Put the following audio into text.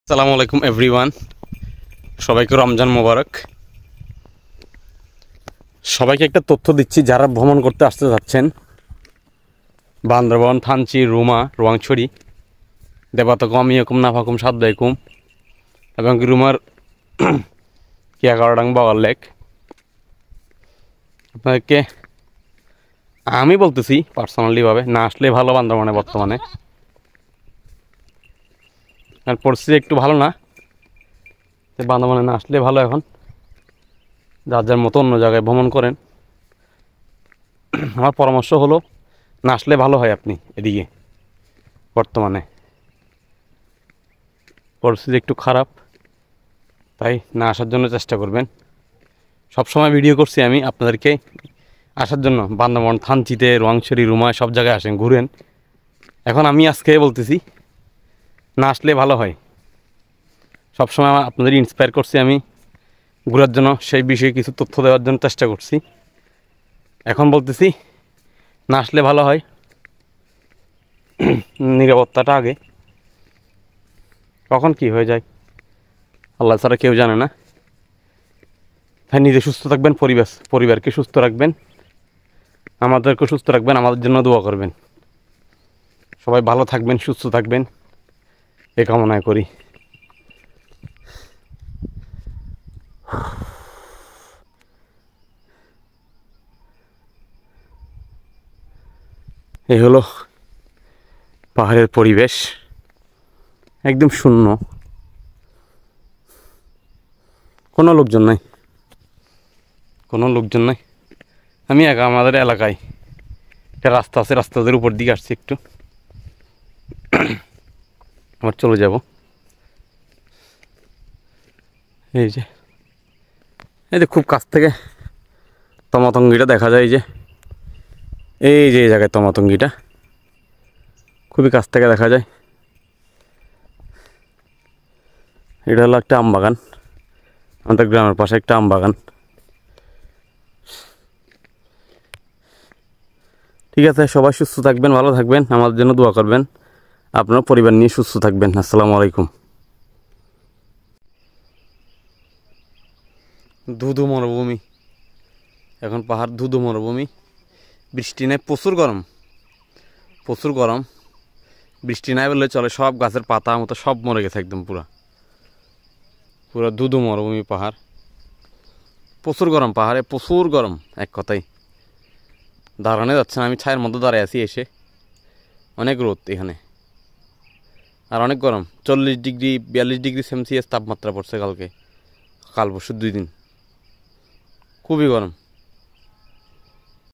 আসসালামু আলাইকুম এভরিওয়ান, সবাইকে রমজান মোবারক। সবাইকে একটা তথ্য দিচ্ছি, যারা ভ্রমণ করতে আসতে যাচ্ছেন বান্দরবান, থানচি, রুমা, রোয়াংছড়ি, দেবাতকম, ইয়কুম, নাফাকুম, সাদ্দাইকুম এবং রুমার কিয়াকারডাং, বাওয়ার লেক। আপনাদেরকে আমি বলতেছি পার্সোনালিভাবে, না আসলে ভালো বান্দরবানে বর্তমানে, আর পরিস্থিতি একটু ভালো না, বান্দরবানে না আসলে ভালো। এখন যার যার মতো অন্য জায়গায় ভ্রমণ করেন। আমার পরামর্শ হলো না আসলে ভালো হয়। আপনি এদিকে বর্তমানে পরিস্থিতি একটু খারাপ, তাই না আসার জন্য চেষ্টা করবেন। সবসময় ভিডিও করছি আমি আপনাদেরকে আসার জন্য, বান্দরবান, থানচিতে, রোয়াংছড়ি, রুমায় সব জায়গায় আসেন, ঘুরেন। এখন আমি আজকে বলতেছি না আসলে ভালো হয়। সবসময় আপনাদের ইন্সপায়ার করছি আমি ঘোরার জন্য, সেই বিষয়ে কিছু তথ্য দেওয়ার জন্য চেষ্টা করছি। এখন বলতেছি না আসলে ভালো হয়। নিরাপত্তাটা আগে, কখন কি হয়ে যায় আল্লাহ ছাড়া কেউ জানে না। তাই নিজে সুস্থ থাকবেন, পরিবারকে সুস্থ রাখবেন, আমাদেরকে সুস্থ রাখবেন, আমাদের জন্য দোয়া করবেন। সবাই ভালো থাকবেন, সুস্থ থাকবেন, এ কামনায় করি। এই হলো পাহাড়ের পরিবেশ, একদম শূন্য, কোনো লোকজন নাই, কোনো লোকজন নাই। আমি একা আমাদের এলাকায় একটা রাস্তা আছে, রাস্তাদের উপর দিকে আসছি একটু, আবার চলে যাব। এই যে খুব কাছ থেকে তমাতঙ্গিটা দেখা যায়। এই যে এই জায়গায় তমাতঙ্গিটা খুবই কাছ থেকে দেখা যায়। এটা হলো একটা আম বাগান, আমাদের গ্রামের পাশে একটা আম বাগান। ঠিক আছে, সবাই সুস্থ থাকবেন, ভালো থাকবেন, আমাদের জন্য দোয়া করবেন, আপনার পরিবার নিয়ে সুস্থ থাকবেন। আসসালামু আলাইকুম। ধুধু মরুভূমি, এখন পাহাড় ধুধু মরুভূমি, বৃষ্টি নেই, প্রচুর গরম, প্রচুর গরম। বৃষ্টি নাই বললে চলে, সব গাছের পাতা মতো সব মরে গেছে একদম, পুরো ধুধু মরুভূমি পাহাড়। প্রচুর গরম পাহাড়ে, প্রচুর গরম, এক কথাই দাঁড়ানো যাচ্ছে না। আমি ছায়ের মধ্যে দাঁড়ায় আছি, এসে অনেক রোদ এখানে, আর অনেক গরম। 40 ডিগ্রি 42 ডিগ্রি সেলসিয়াস তাপমাত্রা পড়ছে কাল পরশু 2 দিন, খুবই গরম।